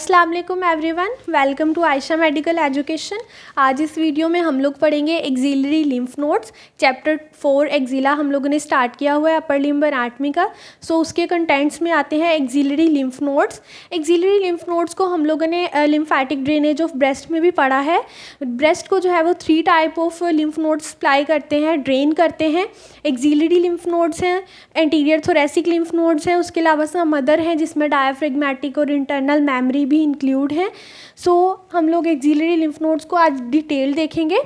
अस्सलाम वालेकुम everyone, welcome to Ayesha medical education. आज इस वीडियो में हम लोग पढ़ेंगे axillary lymph nodes. Chapter 4 axilla हम लोगों ने स्टार्ट किया हुआ है अपर लिम्ब एनाटॉमी का। सो उसके कंटेंट्स में आते हैं axillary lymph nodes. Axillary lymph nodes को हम लोगों ने लिम्फेटिक ड्रेनेज ऑफ ब्रेस्ट में भी पढ़ा है। ब्रेस्ट को जो है वो 3 type of lymph nodes supply करते हैं, ड्रेन करते हैं। एक्सिलरी लिम्फ नोड्स हैं, एंटीरियर थोरेसिक लिम्फ नोड्स हैं, उसके अलावा सम अदर हैं जिसमें डायाफ्रेगमेटिक और इंटरनल मेमोरी भी इंक्लूड हैं। सो हम लोग एक्सिलरी लिम्फ नोड्स को आज डिटेल देखेंगे।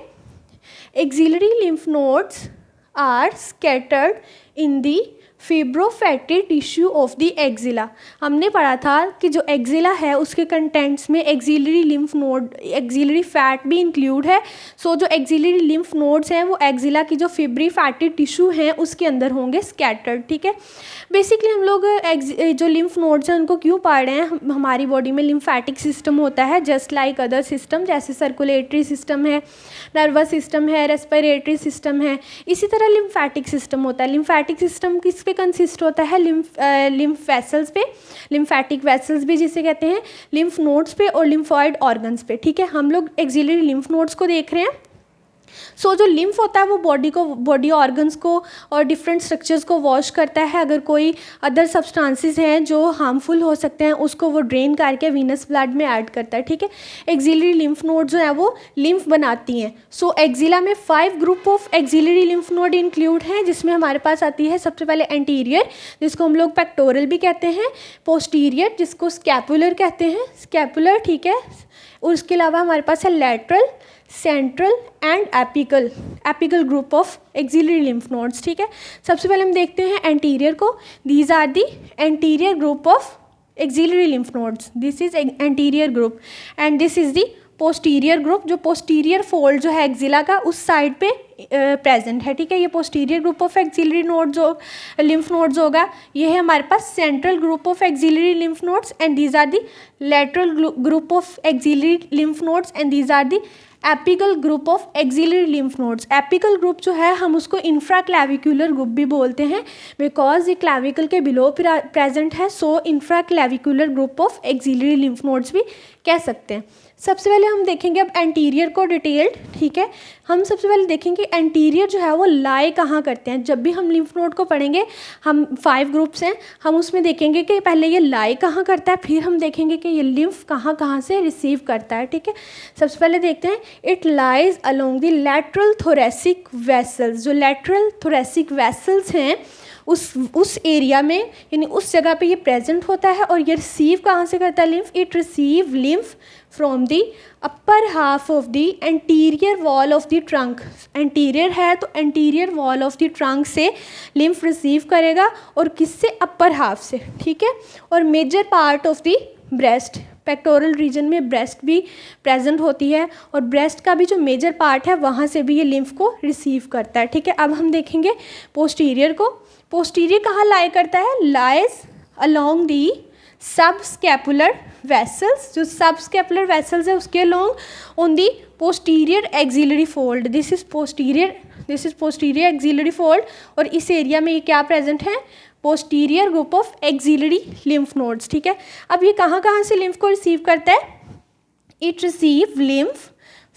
Axillary lymph nodes are scattered in the fibrofatty tissue of the axilla. हमने पढ़ा था कि जो एक्सिला है उसके कंटेंट्स में axillary lymph node, axillary fat भी इंक्लूड है। सो जो एक्सिलरी लिम्फ नोड्स हैं वो एक्सिला की जो फिब्री फैटी टिश्यू हैं उसके अंदर होंगे स्कैटर्ड। ठीक है, बेसिकली हम लोग जो लिम्फ नोड्स हैं उनको क्यों पढ़ रहे हैं? हमारी बॉडी में लिम्फेटिक सिस्टम होता है जस्ट लाइक अदर सिस्टम, जैसे सर्कुलेटरी सिस्टम है, नर्वस सिस्टम है, रेस्पिरेटरी सिस्टम है, इसी तरह लिम्फेटिक सिस्टम होता है। लिम्फेटिक सिस्टम किस पे कंसिस्ट होता है? लिम्फ वेसल्स पे, लिम्फेटिक वेसल्स भी जिसे कहते हैं, लिम्फ नोड्स पे और लिम्फॉइड ऑर्गन्स पे। ठीक है, हम लोग एक्सिलरी लिम्फ नोड्स को देख रहे हैं। सो जो लिम्फ होता है वो बॉडी ऑर्गन्स को और डिफरेंट स्ट्रक्चर्स को वॉश करता है। अगर कोई अदर सब्सटेंसेस हैं जो हार्मफुल हो सकते हैं उसको वो ड्रेन करके वीनस ब्लड में ऐड करता है। ठीक है, एक्सिलरी लिम्फ नोड जो है वो लिम्फ बनाती हैं। सो एक्सिला में 5 group of axillary lymph node include हैं, जिसमें हमारे पास आती है सबसे पहले एंटीरियर, जिसको हम लोग पेक्टोरल भी कहते हैं, पोस्टीरियर जिसको स्कैपुलर कहते हैं, स्कैपुलर। ठीक है, और उसके अलावा हमारे पास है lateral, central and apical group of axillary lymph nodes. ठीक है, सबसे पहले हम देखते हैं एंटीरियर को। These are the anterior group of axillary lymph nodes. This is anterior group and this is the posterior group. जो पोस्टीरियर फोल्ड जो है एक्सिला का उस साइड पे प्रेजेंट है। ठीक है, ये posterior group of axillary nodes lymph nodes होगा। ये है हमारे पास central group of axillary lymph nodes and these are the lateral group of axillary lymph nodes and these are the apical group of axillary lymph nodes. Apical group जो है हम उसको infra clavicular group भी बोलते हैं because ये clavicle के below present है। So infraclavicular group of axillary lymph nodes भी कह सकते हैं। सबसे पहले हम देखेंगे अब एंटीरियर को डिटेल्ड। ठीक है, हम सबसे पहले देखेंगे एंटीरियर जो है वो लाई कहाँ करते हैं। जब भी हम लिम्फ नोड को पढ़ेंगे, हम 5 ग्रुप्स हैं, हम उसमें देखेंगे कि पहले ये लाई कहाँ करता है, फिर हम देखेंगे कि ये लिम्फ कहाँ कहाँ से रिसीव करता है। ठीक है, सबसे पहले देखते हैं it lies along the lateral thoracic vessels. जो लैटरल थोरेसिक वेसल्स हैं उस एरिया में, यानी उस जगह पे ये प्रेजेंट होता है। और ये रिसीव कहाँ से करता है lymph? It receive lymph from the upper half of the anterior wall of the trunk. Anterior है तो anterior wall of the trunk से लिम्फ रिसीव करेगा, और किससे? अपर हाफ से। ठीक है, और major part of the breast, pectoral region में ब्रेस्ट भी प्रेजेंट होती है, और ब्रेस्ट का भी जो मेजर पार्ट है वहाँ से भी ये लिम्फ को रिसीव करता है। ठीक है, अब हम देखेंगे पोस्टीरियर को। पोस्टीरियर कहाँ लाई करता है? लाइज अलोंग दी सब स्कैपुलर वेसल्स। जो सब स्कैपुलर वेसल्स है उसके along on the posterior axillary fold. This is posterior axillary fold, और इस एरिया में ये क्या प्रेजेंट है? Posterior group of axillary lymph nodes. ठीक है, अब ये कहाँ कहाँ से लिम्फ को रिसीव करता है? It receive lymph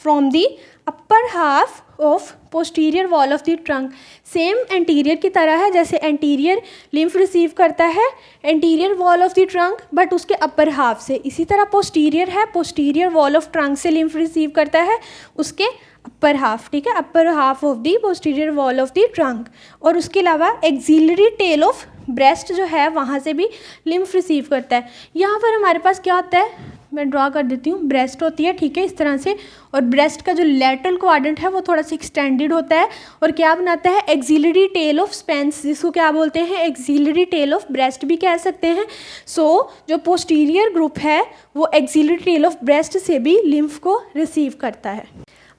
from the upper half of posterior wall of the trunk. Same anterior की तरह है, जैसे एंटीरियर लिम्फ रिसीव करता है anterior wall of the trunk but उसके अपर हाफ से, इसी तरह पोस्टीरियर है, पोस्टीरियर वॉल ऑफ ट्रंक से लिम्फ रिसीव करता है उसके अपर हाफ। ठीक है, अपर half of the posterior wall of the trunk. और उसके अलावा एक्सिलरी टेल ऑफ ब्रेस्ट जो है वहाँ से भी लिम्फ रिसीव करता है। यहाँ पर हमारे पास क्या होता है, मैं ड्रॉ कर देती हूँ। ब्रेस्ट होती है, ठीक है, इस तरह से, और ब्रेस्ट का जो लेटरल क्वाड्रेंट है वो थोड़ा सा एक्सटेंडेड होता है और क्या बनाता है? एक्सिलरी टेल ऑफ स्पेंस, जिसको क्या बोलते हैं? एक्सिलरी टेल ऑफ ब्रेस्ट भी कह सकते हैं। सो जो पोस्टीरियर ग्रुप है वो एक्सिलरी टेल ऑफ ब्रेस्ट से भी लिम्फ को रिसीव करता है।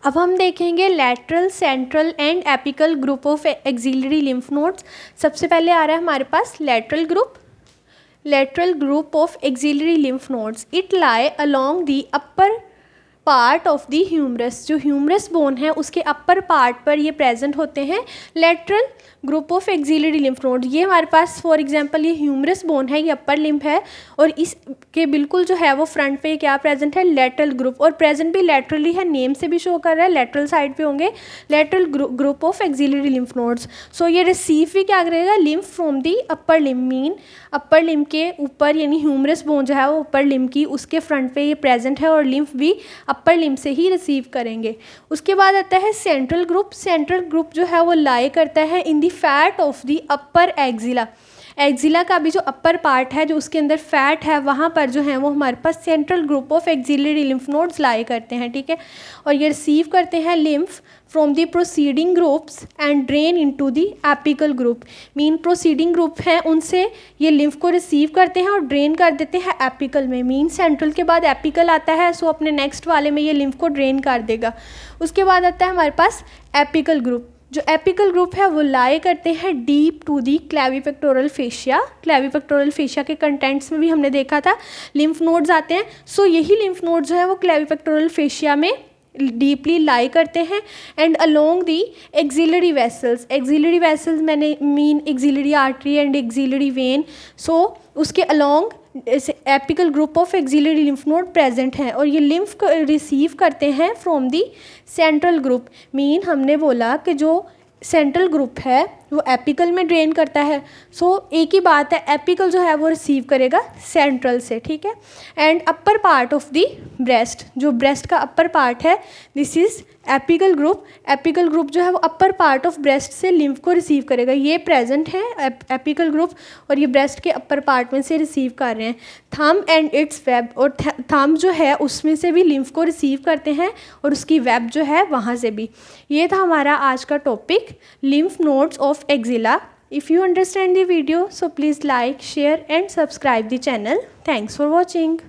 अब हम देखेंगे lateral, central and apical group of axillary lymph nodes. सबसे पहले आ रहा है हमारे पास lateral group. Lateral group of axillary lymph nodes. It lie along the upper part of the humerus, जो ह्यूमरस बोन है उसके अपर पार्ट पर ये प्रेजेंट होते हैं lateral group of axillary lymph node. ये हमारे पास फॉर एग्जांपल ये ह्यूमरस बोन है, ये अपर लिम्फ है और इसके बिल्कुल जो है वो फ्रंट पे क्या प्रेजेंट है, लेटरल ग्रुप, और प्रेजेंट भी लेटरली है, नेम से भी शो कर रहा है, लेटरल साइड पे होंगे lateral group of axillary lymph nodes. So ये रिसीव भी क्या करेगा, lymph from the upper limb, mean upper limb के ऊपर, यानी ह्यूमरस बोन जो है वो अपर लिम्फ की उसके फ्रंट पे ये प्रेजेंट है और लिम्फ भी अपर लिम्फ से ही रिसीव करेंगे। उसके बाद आता है सेंट्रल ग्रुप। सेंट्रल ग्रुप जो है वो लाई करता है in the fat of the upper axilla. Axilla का भी जो अपर पार्ट है, जो उसके अंदर फैट है, वहाँ पर जो है वो हमारे पास central group of axillary lymph nodes lie करते हैं, ठीक है। और ये रिसीव करते हैं lymph from the preceding groups and drain into the apical group. Mean preceding group है उनसे ये लिम्फ को रिसीव करते हैं और ड्रेन कर देते हैं एपिकल में। मीन सेंट्रल के बाद एपिकल आता है, सो अपने नेक्स्ट वाले में ये लिम्फ को ड्रेन कर देगा। उसके बाद आता है हमारे पास एपिकल ग्रुप। जो एपिकल ग्रुप है वो लाई करते हैं deep to the clavipectoral fascia. Clavipectoral fascia के कंटेंट्स में भी हमने देखा था लिम्फ नोड्स आते हैं। सो यही लिम्फ नोड जो है वो क्लेविपेक्टोरल फेशिया में डीपली लाई करते हैं and along the axillary vessels. Axillary vessels मैंने mean axillary artery and axillary vein. So उसके along apical group of axillary lymph node present हैं और ये लिम्फ रिसीव करते हैं from the central group. Mean हमने बोला कि जो सेंट्रल ग्रुप है वो एपिकल में ड्रेन करता है। सो एक ही बात है, एपिकल जो है वो रिसीव करेगा सेंट्रल से, ठीक है। And upper part of the breast, जो ब्रेस्ट का अपर पार्ट है, this is apical group. Apical group जो है वो अपर पार्ट ऑफ ब्रेस्ट से लिम्फ को रिसीव करेगा। ये प्रेजेंट है एपिकल ग्रुप और ये ब्रेस्ट के अपर पार्ट में से रिसीव कर रहे हैं। थंब एंड इट्स वेब, और थंब जो है उसमें से भी लिम्फ को रिसीव करते हैं और उसकी वेब जो है वहाँ से भी। ये था हमारा आज का topic, lymph nodes of axilla. If you understand the video, so please like, share and subscribe the channel. Thanks for watching.